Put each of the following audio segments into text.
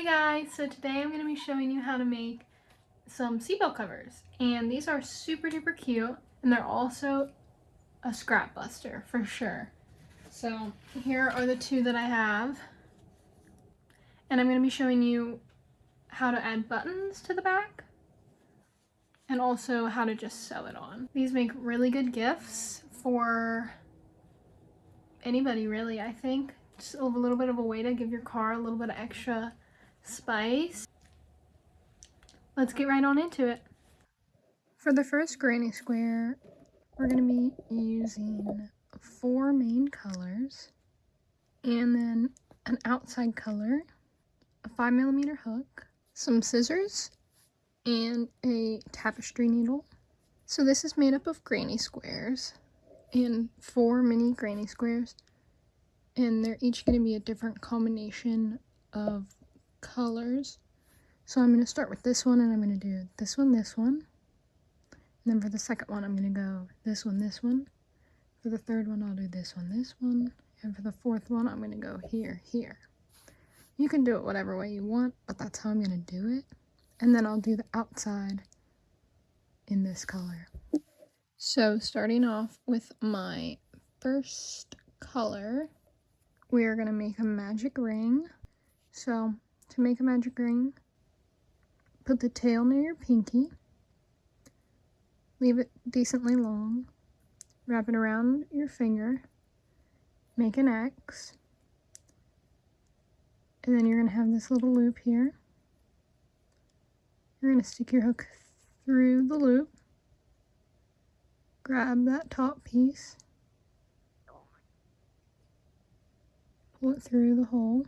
guys, so today I'm going to be showing you how to make some seatbelt covers, and these are super duper cute, and they're also a scrap buster for sure. So here are the two that I have, and I'm going to be showing you how to add buttons to the back and also how to just sew it on. These make really good gifts for anybody really, I think. Just a little bit of a way to give your car a little bit of extra spice. Let's get right on into it. For the first granny square, we're going to be using 4 main colors and then an outside color, a 5mm hook, some scissors, and a tapestry needle. So this is made up of granny squares and 4 mini granny squares, and they're each going to be a different combination of colors. So I'm going to start with this one, and I'm going to do this one, and then for the second one I'm going to go this one. For the third one I'll do this one, and for the fourth one I'm going to go here. You can do it whatever way you want, but that's how I'm going to do it. And then I'll do the outside in this color. So starting off with my first color, we are going to make a magic ring. So to make a magic ring, put the tail near your pinky, leave it decently long, wrap it around your finger, make an X, and then you're going to have this little loop here. You're going to stick your hook through the loop, grab that top piece, pull it through the hole.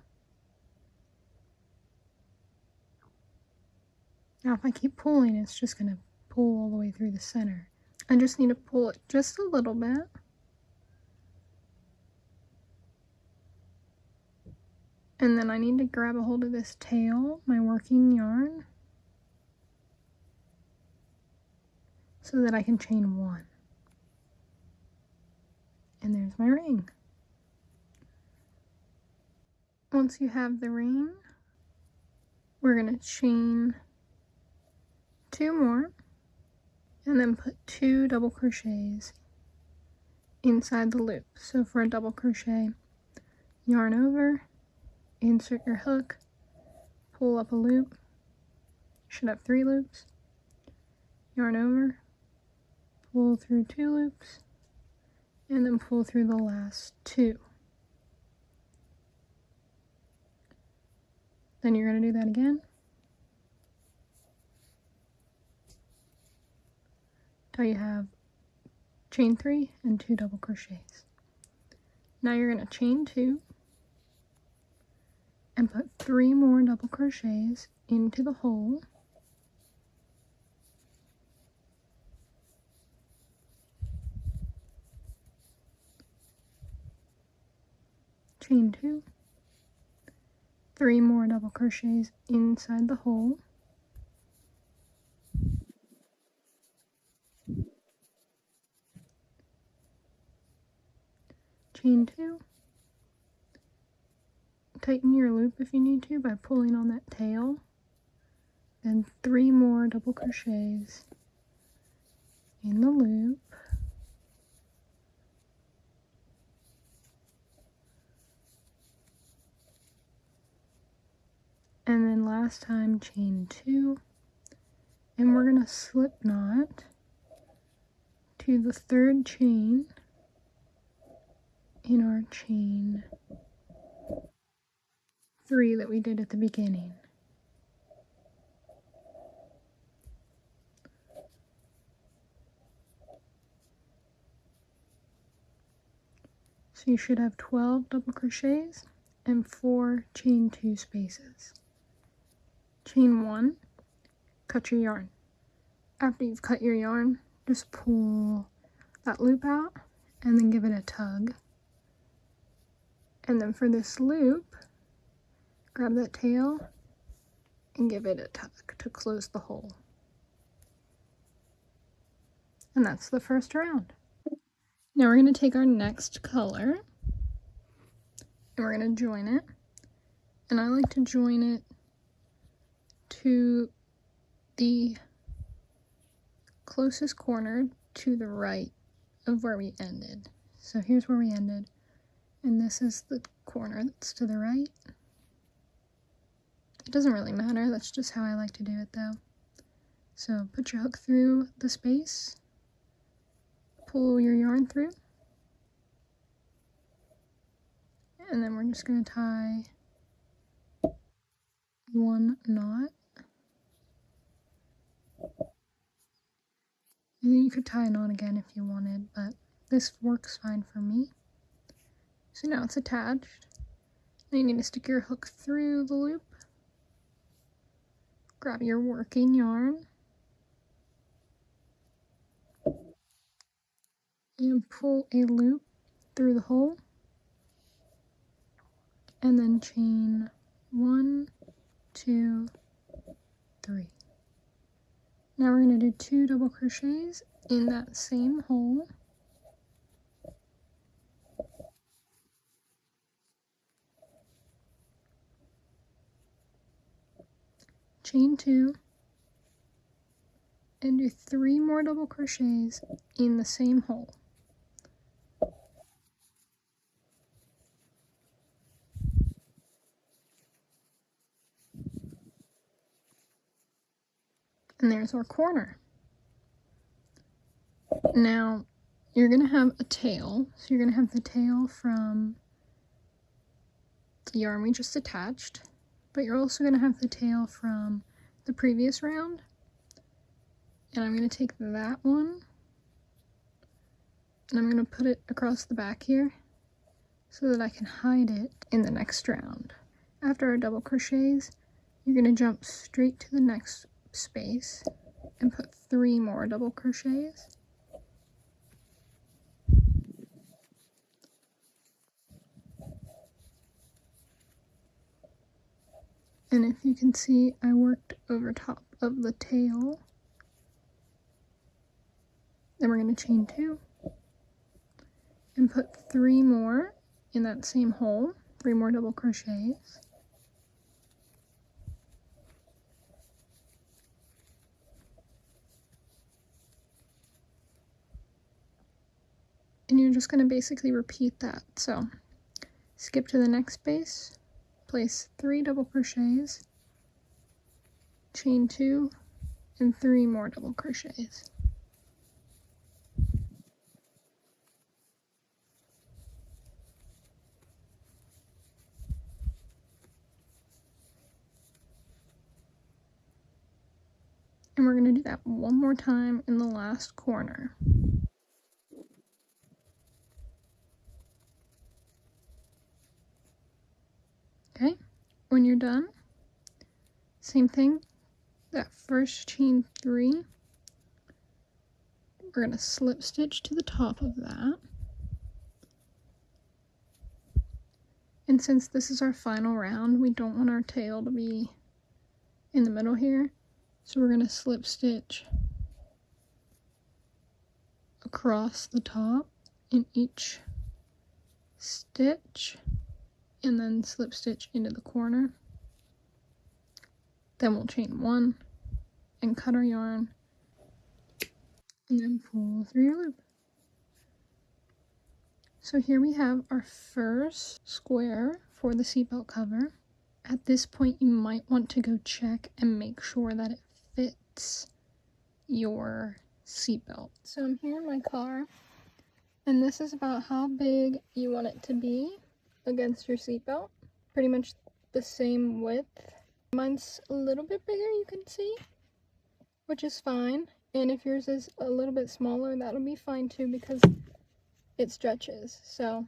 Now if I keep pulling, it's just going to pull all the way through the center. I just need to pull it just a little bit. And then I need to grab a hold of this tail, my working yarn, so that I can chain 1. And there's my ring. Once you have the ring, we're going to chain 2 more and then put 2 double crochets inside the loop. So for a double crochet, yarn over, insert your hook, pull up a loop, should have 3 loops, yarn over, pull through 2 loops, and then pull through the last 2. Then you're going to do that again till you have chain 3 and 2 double crochets. Now you're going to chain 2 and put 3 more double crochets into the hole. Chain 2, 3 more double crochets inside the hole. Chain 2, tighten your loop if you need to by pulling on that tail, then 3 more double crochets in the loop, and then last time chain 2, and we're going to slip knot to the 3rd chain in our chain 3 that we did at the beginning. So you should have 12 double crochets and 4 chain 2 spaces. Chain 1, cut your yarn. After you've cut your yarn, just pull that loop out and then give it a tug. And then for this loop, grab that tail and give it a tug to close the hole. And that's the first round. Now we're going to take our next color and we're going to join it. And I like to join it to the closest corner to the right of where we ended. So here's where we ended, and this is the corner that's to the right. It doesn't really matter, that's just how I like to do it though. So put your hook through the space, pull your yarn through, and then we're just going to tie one knot. And then you could tie a knot again if you wanted, but this works fine for me. So now it's attached. Now you need to stick your hook through the loop, grab your working yarn, and pull a loop through the hole, and then chain 1, 2, 3. Now we're going to do 2 double crochets in that same hole. Chain 2, and do 3 more double crochets in the same hole. And there's our corner. Now you're going to have a tail, so you're going to have the tail from the yarn we just attached, but you're also going to have the tail from the previous round. And I'm going to take that one and I'm going to put it across the back here so that I can hide it in the next round. After our double crochets, you're going to jump straight to the next space and put 3 more double crochets. And if you can see, I worked over top of the tail. Then we're going to chain 2 and put 3 more in that same hole, 3 more double crochets. And you're just going to basically repeat that. So skip to the next space, place 3 double crochets, chain 2, and 3 more double crochets. And we're going to do that one more time in the last corner. Okay, when you're done, same thing, that first chain 3, we're going to slip stitch to the top of that. And since this is our final round, we don't want our tail to be in the middle here, so we're going to slip stitch across the top in each stitch, and then slip stitch into the corner. Then we'll chain 1 and cut our yarn, and then pull through your loop. So here we have our first square for the seatbelt cover. At this point, you might want to go check and make sure that it fits your seatbelt. So I'm here in my car, and this is about how big you want it to be against your seatbelt. Pretty much the same width. Mine's a little bit bigger, you can see, which is fine. And if yours is a little bit smaller, that'll be fine too, because it stretches. So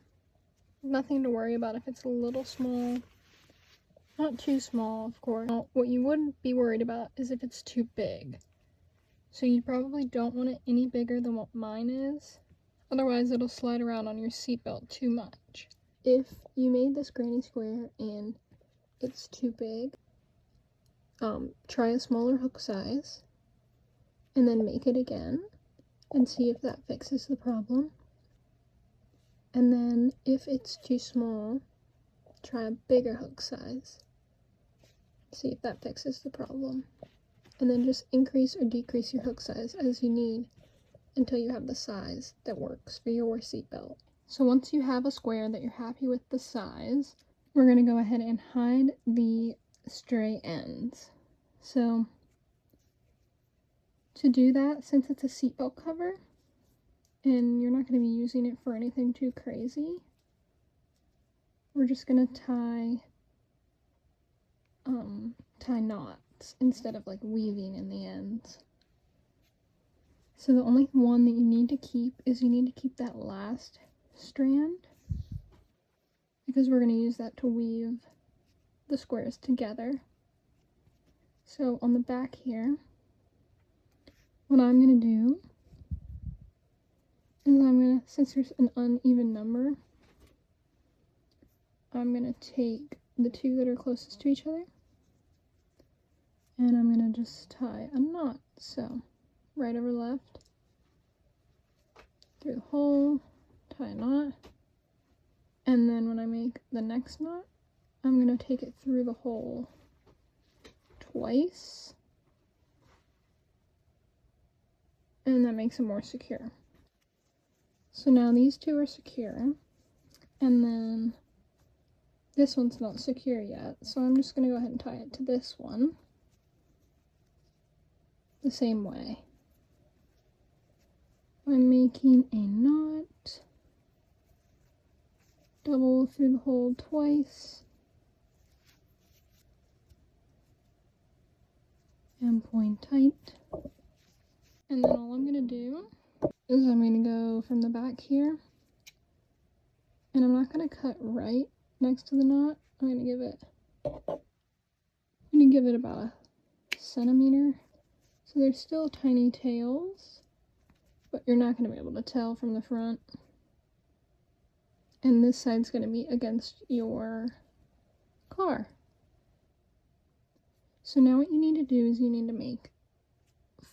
nothing to worry about if it's a little small. Not too small, of course. What you would be worried about is if it's too big. So you probably don't want it any bigger than what mine is. Otherwise, it'll slide around on your seatbelt too much. If you made this granny square and it's too big, try a smaller hook size and then make it again and see if that fixes the problem. And then if it's too small, try a bigger hook size See if that fixes the problem. And then just increase or decrease your hook size as you need until you have the size that works for your seatbelt. So once you have a square that you're happy with the size, we're going to go ahead and hide the stray ends. So to do that, since it's a seatbelt cover and you're not going to be using it for anything too crazy, we're just going to tie knots instead of like weaving in the ends. So the only one that you need to keep is you need to keep that last strand, because we're going to use that to weave the squares together. So on the back here, what I'm going to do is I'm going to, since there's an uneven number, I'm going to take the two that are closest to each other and I'm going to just tie a knot. So right over left, through the hole, tie a knot, and then when I make the next knot, I'm going to take it through the hole twice, and that makes it more secure. So now these two are secure, and then this one's not secure yet, so I'm just going to go ahead and tie it to this one the same way. I'm making a knot, double through the hole twice, and point tight. And then all I'm going to do is I'm going to go from the back here, and I'm not going to cut right next to the knot. I'm going to give it about a centimeter. So there's still tiny tails, but you're not going to be able to tell from the front. And this side's going to be against your car. So now what you need to do is you need to make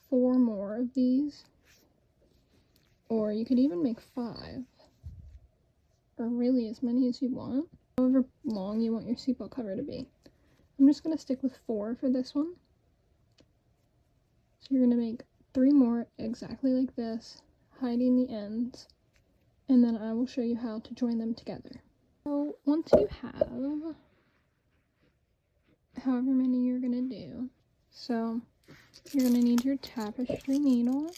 4 more of these, or you could even make 5, or really as many as you want, however long you want your seatbelt cover to be. I'm just going to stick with 4 for this one. So you're going to make 3 more exactly like this, hiding the ends, and then I will show you how to join them together. So once you have however many you're going to do, so you're going to need your tapestry needle.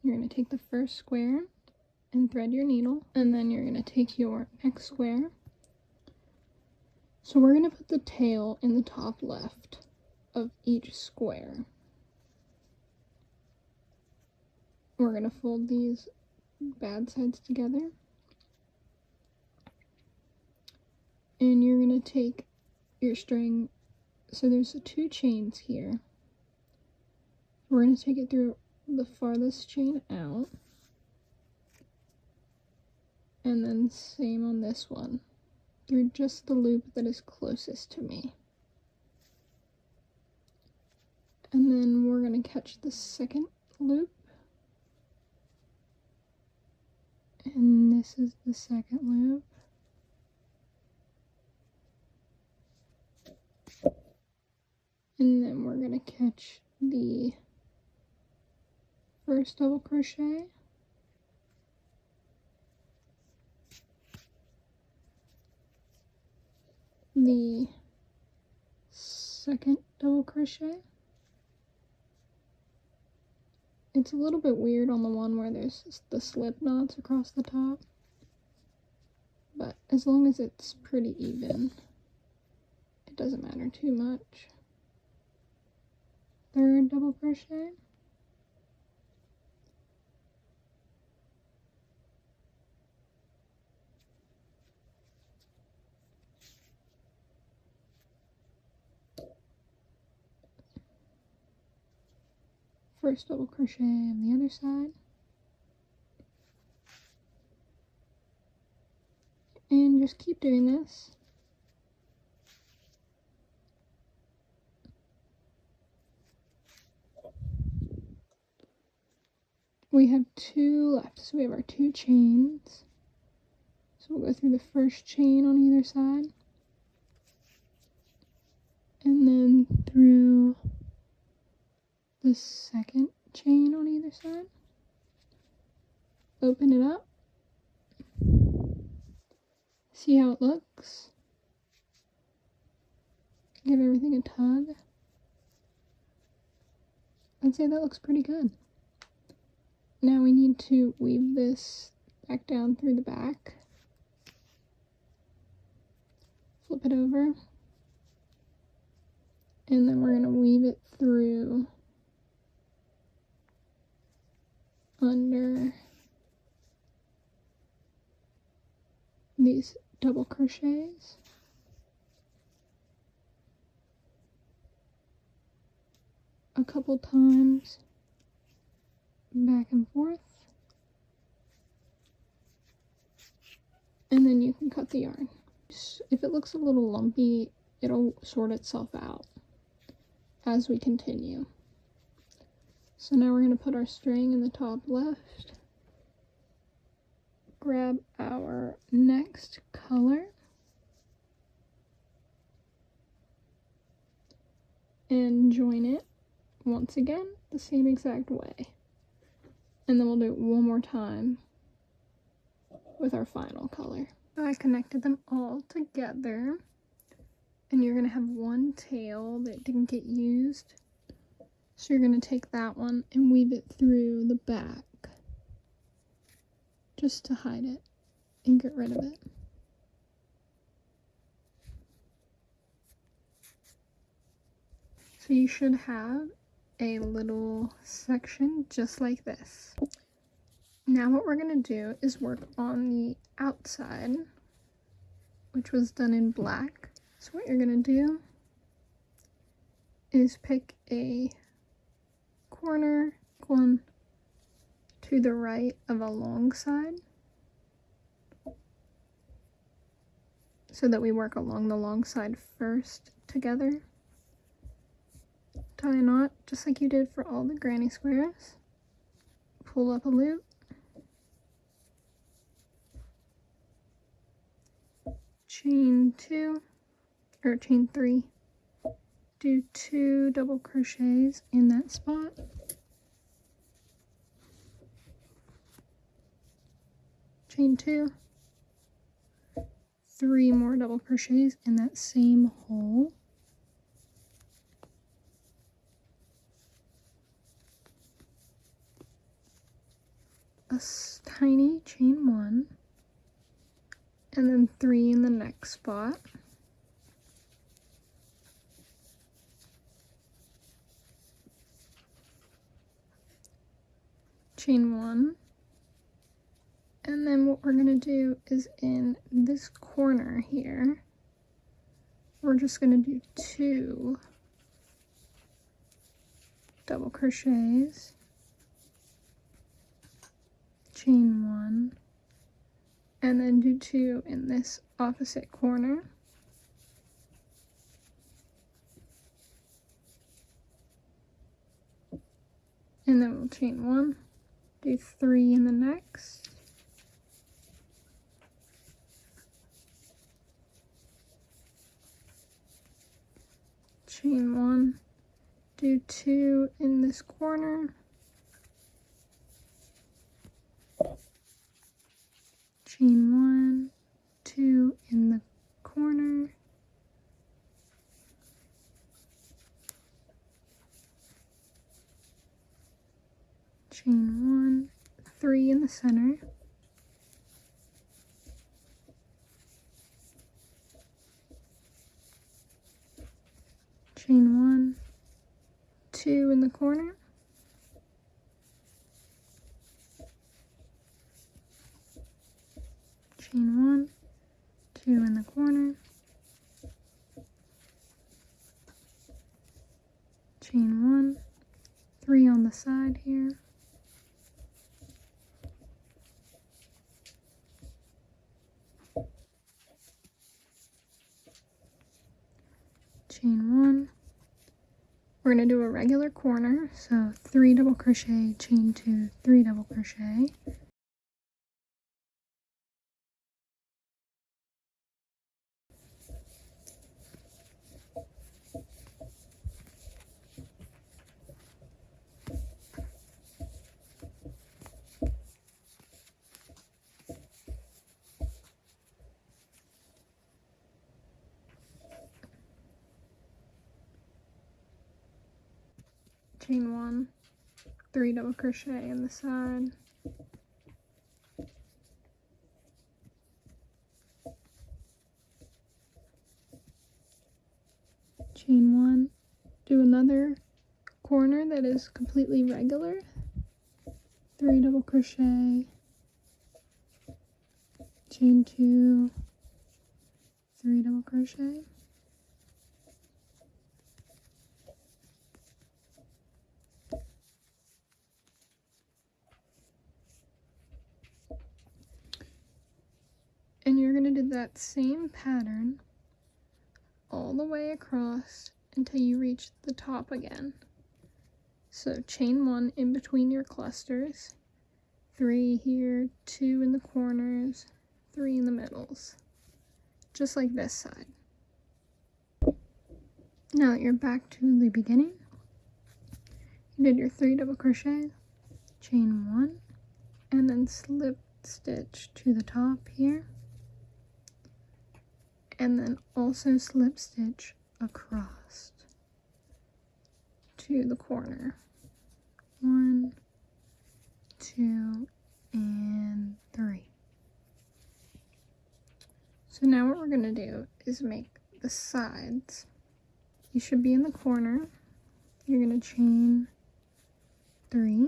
You're going to take the first square and thread your needle, and then you're going to take your next square. So we're going to put the tail in the top left of each square. We're going to fold these bad sides together, and you're going to take your string. So there's 2 chains here. We're going to take it through the farthest chain out, and then same on this one, through just the loop that is closest to me. And then we're going to catch the second loop, and this is the second loop. And then we're going to catch the first double crochet, the second double crochet. It's a little bit weird on the one where there's the slip knots across the top, but as long as it's pretty even, it doesn't matter too much. Third double crochet, first double crochet on the other side, and just keep doing this. We have 2 left, so we have our 2 chains. So we'll go through the first chain on either side, and then through the second chain on either side. Open it up. See how it looks. Give everything a tug. I'd say that looks pretty good. Now we need to weave this back down through the back. Flip it over. And then we're going to weave it through under these double crochets. A couple times, back and forth, and then you can cut the yarn. If it looks a little lumpy, it'll sort itself out as we continue. So now we're going to put our string in the top left, grab our next color, and join it once again the same exact way. And then we'll do it one more time with our final color. So I connected them all together, and you're going to have one tail that didn't get used. So you're going to take that one and weave it through the back just to hide it and get rid of it. So you should have a little section just like this. Now what we're going to do is work on the outside, which was done in black. So what you're going to do is pick a corner, one to the right of a long side, so that we work along the long side first together. Tie a knot just like you did for all the granny squares. Pull up a loop. Chain 2 or chain 3. Do 2 double crochets in that spot. Chain 2. 3 more double crochets in that same hole. A tiny chain 1, and then 3 in the next spot. Chain 1, and then what we're going to do is in this corner here, we're just going to do 2 double crochets, chain 1, and then do 2 in this opposite corner. And then we'll chain 1, do 3 in the next, chain 1, do 2 in this corner, chain 1, 2 in the corner, chain 1, 3 in the center, chain 1, 2 in the corner, chain 1, 2 in the corner, chain 1, 3 on the side here, chain 1. We're going to do a regular corner, so 3 double crochet, chain 2, 3 double crochet. chain 1, 3 double crochet in the side, chain 1, do another corner that is completely regular, 3 double crochet, chain 2, 3 double crochet, and you're going to do that same pattern all the way across until you reach the top again. So chain 1 in between your clusters, 3 here, 2 in the corners, 3 in the middles, just like this side. Now that you're back to the beginning, you did your 3 double crochet, chain 1, and then slip stitch to the top here, and then also slip stitch across to the corner. 1, 2, and 3. So now what we're going to do is make the sides. You should be in the corner. You're going to chain 3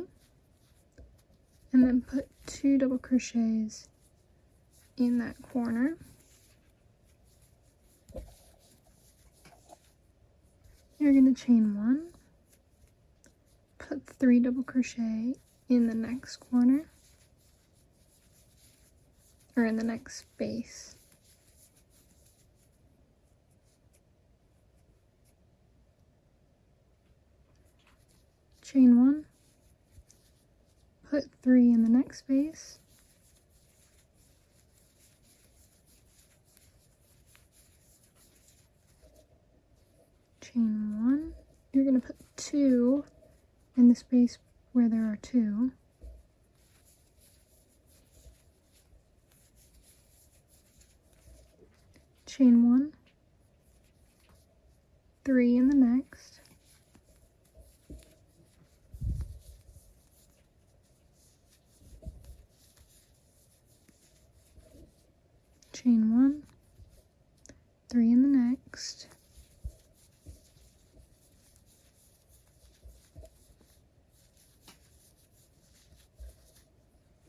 and then put 2 double crochets in that corner. You're going to chain 1, put 3 double crochet in the next corner, or in the next space. Chain 1, put 3 in the next space, chain 1, you're going to put 2 in the space where there are 2, chain 1, 3 in the next, chain 1, 3 in the next,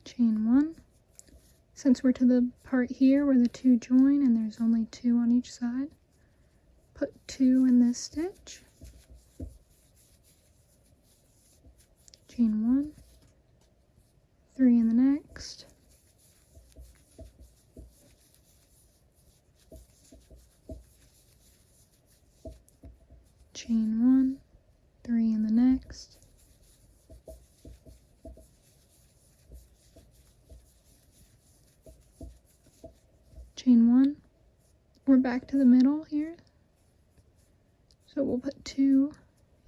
chain 1. Since we're to the part here where the 2 join and there's only 2 on each side, put 2 in this stitch, chain 1, 3 in the next, chain 1, 3 in the next, chain 1. We're back to the middle here, so we'll put 2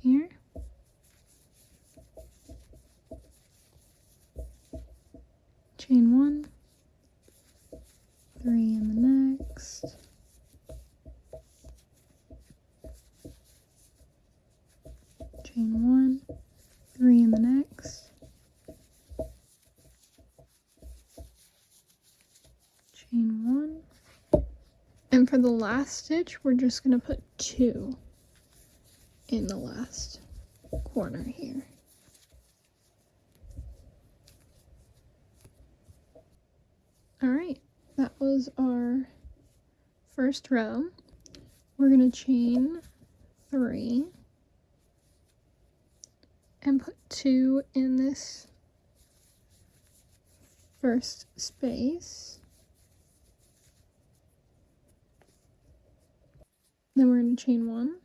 here, chain 1, 3 in the next, chain 1, 3 in the next, chain 1, and for the last stitch we're just going to put 2 in the last corner here. Alright, that was our first row. We're going to chain 3 and put 2 in this first space. Then we're going to chain 1,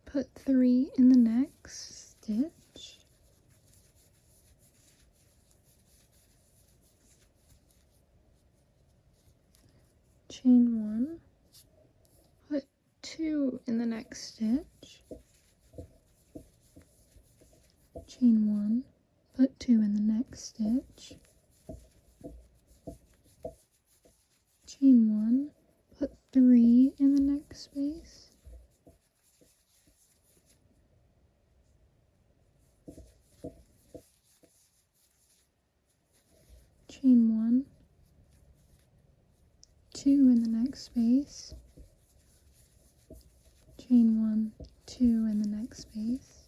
put 3 in the next stitch, chain 1, put 2 in the next stitch, chain 1, put 2 in the next stitch, chain 1, put 3 in the next space, chain 1, 2 in the next space, chain 1, 2 in the next space,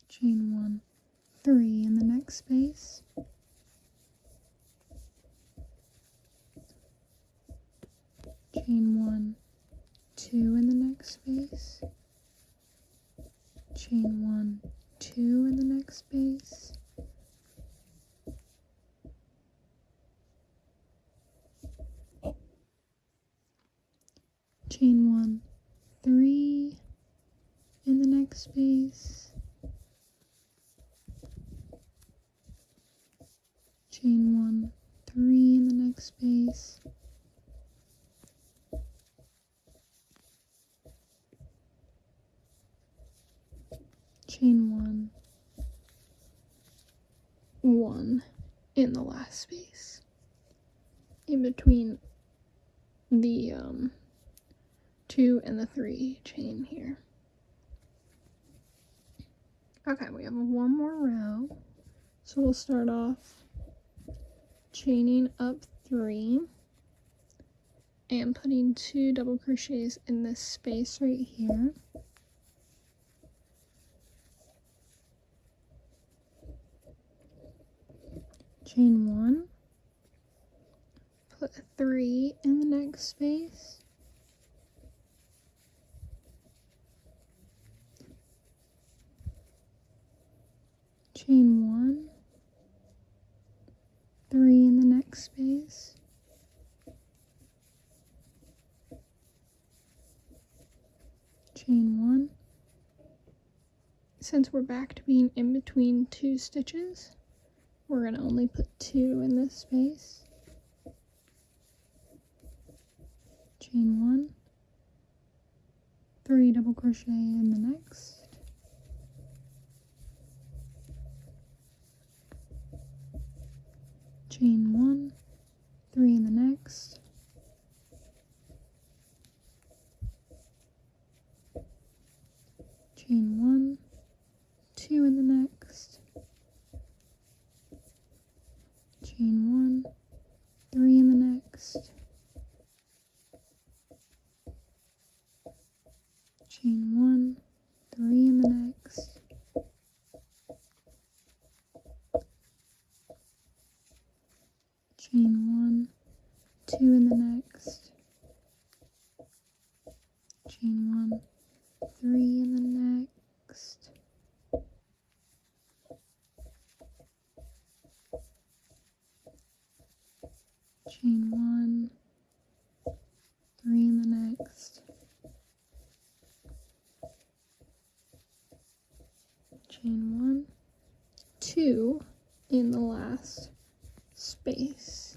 chain 1, 3 in the next space, chain 1, 2 in the next space, chain 1, 2 in the next space, chain 1, 3 in the next space, chain 1, 3 in the next space, chain 1, 1 in the last space, in between the 2 and the 3 chain here. Okay, we have one more row, so we'll start off chaining up 3 and putting 2 double crochets in this space right here. Chain 1, put 3 in the next space, chain 1, 3 in the next space, chain 1. Since we're back to being in between 2 stitches, we're going to only put 2 in this space, chain 1, 3 double crochet in the next, chain 1, 3 in the next, chain 1, 2 in the next, chain 1, 3 in the next, chain 1, 3 in the next, chain 1, 2 in the next, chain 1, 3 in the next, chain 1, 3 in the next, chain 1, 2 in the last space,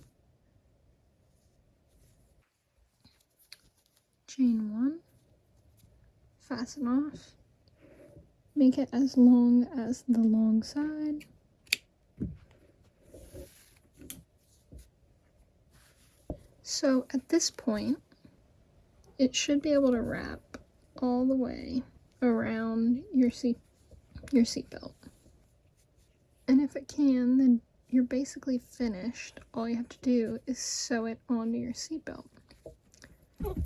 chain 1, fasten off, make it as long as the long side, so at this point it should be able to wrap all the way around your seatbelt, and if it can, then you're basically finished. All you have to do is sew it onto your seatbelt.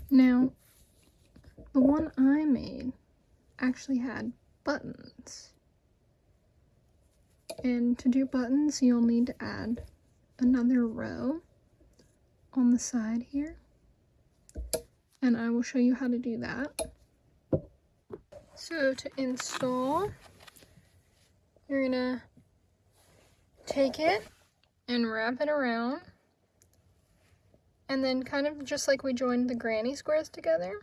Now, the one I made actually had buttons, and to do buttons you'll need to add another row on the side here, and I will show you how to do that. So to install, you're gonna take it and wrap it around, and then kind of just like we joined the granny squares together,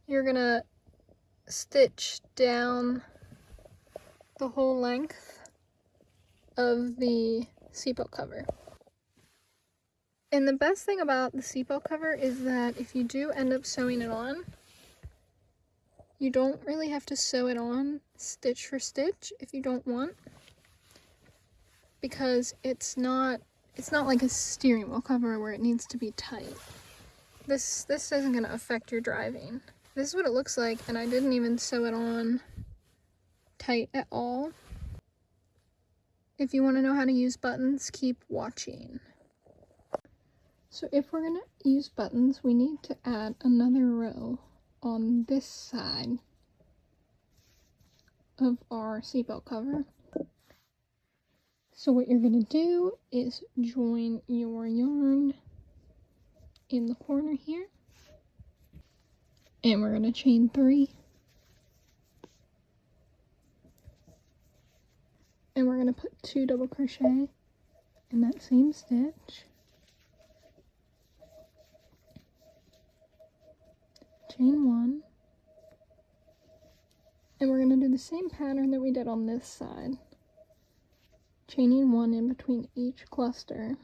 you're gonna stitch down the whole length of the seatbelt cover. And the best thing about the seatbelt cover is that if you do end up sewing it on, you don't really have to sew it on stitch for stitch if you don't want, because it's not like a steering wheel cover where it needs to be tight. This isn't going to affect your driving. This is what it looks like, and I didn't even sew it on tight at all. If you want to know how to use buttons, keep watching. So if we're going to use buttons, we need to add another row on this side of our seatbelt cover. So what you're going to do is join your yarn in the corner here, and we're going to chain 3, and we're going to put 2 double crochet in that same stitch, chain 1, and we're going to do the same pattern that we did on this side, chaining 1 in between each cluster,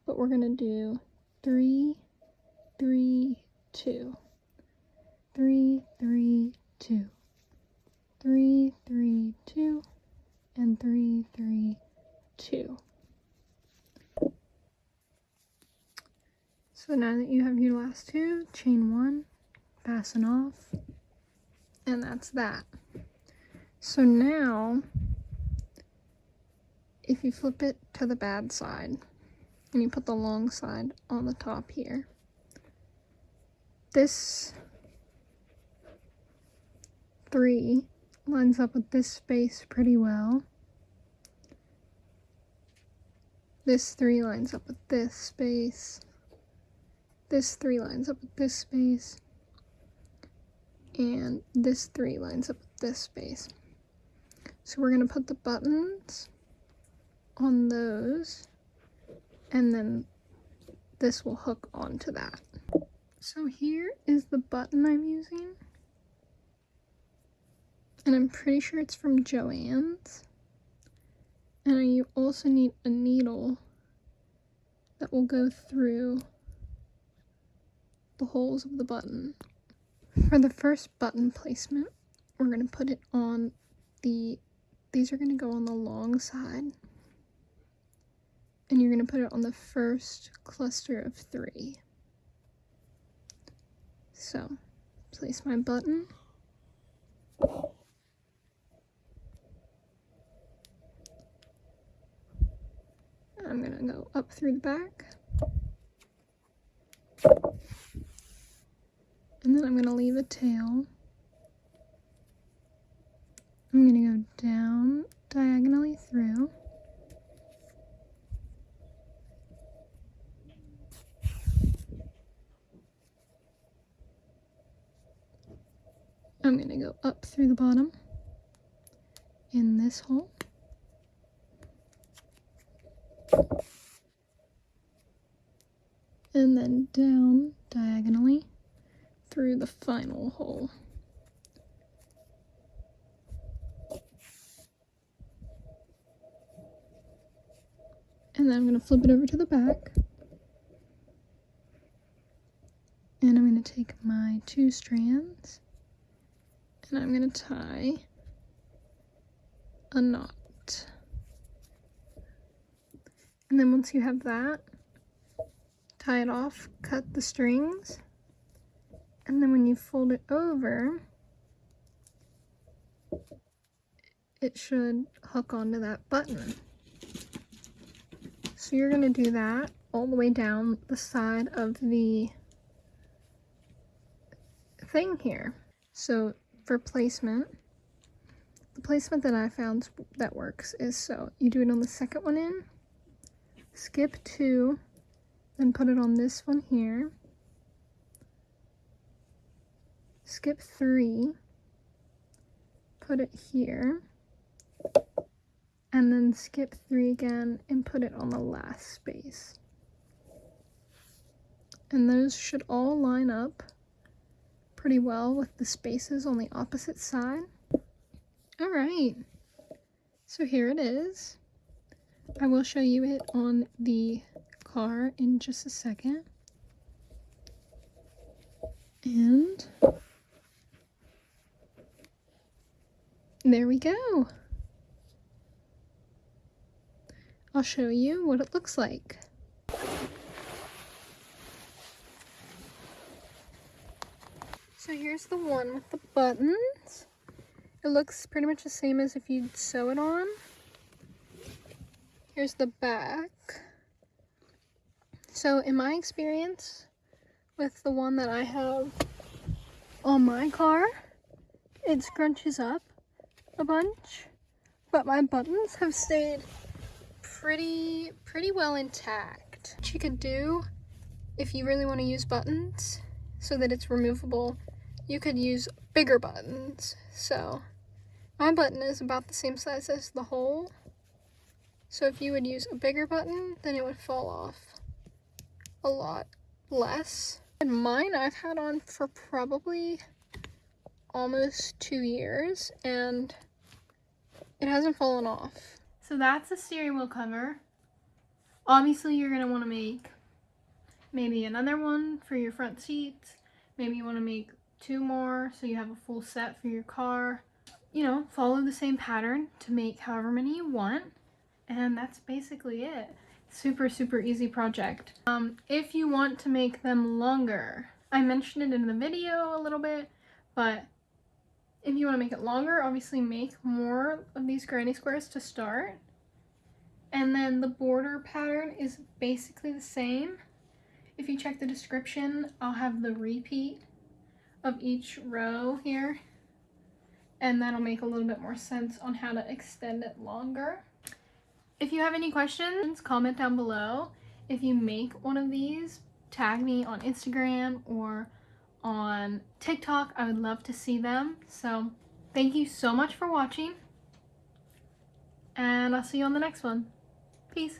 but we're going to do 3, 3, 2, 3, 3, 2, 3, 3, 2, and 3, 3, 2. So now that you have your last 2, chain 1, fasten off, and that's that. So now, if you flip it to the bad side, and you put the long side on the top here, this 3 lines up with this space pretty well. This 3 lines up with this space. This 3 lines up with this space. And this 3 lines up with this space. So we're going to put the buttons on those, and then this will hook onto that. So here is the button I'm using, and I'm pretty sure it's from Joann's. And you also need a needle that will go through the holes of the button. For the first button placement, we're going to put it on these are going to go on the long side, and you're going to put it on the first cluster of 3. So, place my button. I'm going to go up through the back. And then I'm going to leave a tail. I'm going to go down diagonally through. I'm going to go up through the bottom in this hole. And then down diagonally through the final hole. And then I'm going to flip it over to the back. And I'm going to take my 2 strands and I'm going to tie a knot. And then once you have that, tie it off, cut the strings, and then when you fold it over, it should hook onto that button. So you're going to do that all the way down the side of the thing here. So for placement, the placement that I found that works is so you do it on the second one in, skip 2, then put it on this one here, skip 3, put it here, and then skip 3 again and put it on the last space. And those should all line up pretty well with the spaces on the opposite side. Alright, so here it is. I will show you it on the car in just a second. And there we go. I'll show you what it looks like. So here's the one with the buttons. It looks pretty much the same as if you'd sew it on. Here's the back. So in my experience with the one that I have on my car, it scrunches up a bunch, but my buttons have stayed pretty well intact. What you could do if you really want to use buttons so that it's removable, you could use bigger buttons. So my button is about the same size as the hole. So if you would use a bigger button, then it would fall off a lot less. And mine I've had on for probably almost 2 years and it hasn't fallen off. So that's the steering wheel cover. Obviously you're going to want to make maybe another one for your front seats. Maybe you want to make 2 more so you have a full set for your car. You know, follow the same pattern to make however many you want. And that's basically it. Super easy project. If you want to make them longer, I mentioned it in the video a little bit, but if you want to make it longer, obviously make more of these granny squares to start. And then the border pattern is basically the same. If you check the description, I'll have the repeat of each row here, and that'll make a little bit more sense on how to extend it longer. If you have any questions, comment down below. If you make one of these, tag me on Instagram or on TikTok. I would love to see them. So thank you so much for watching, and I'll see you on the next one. Peace.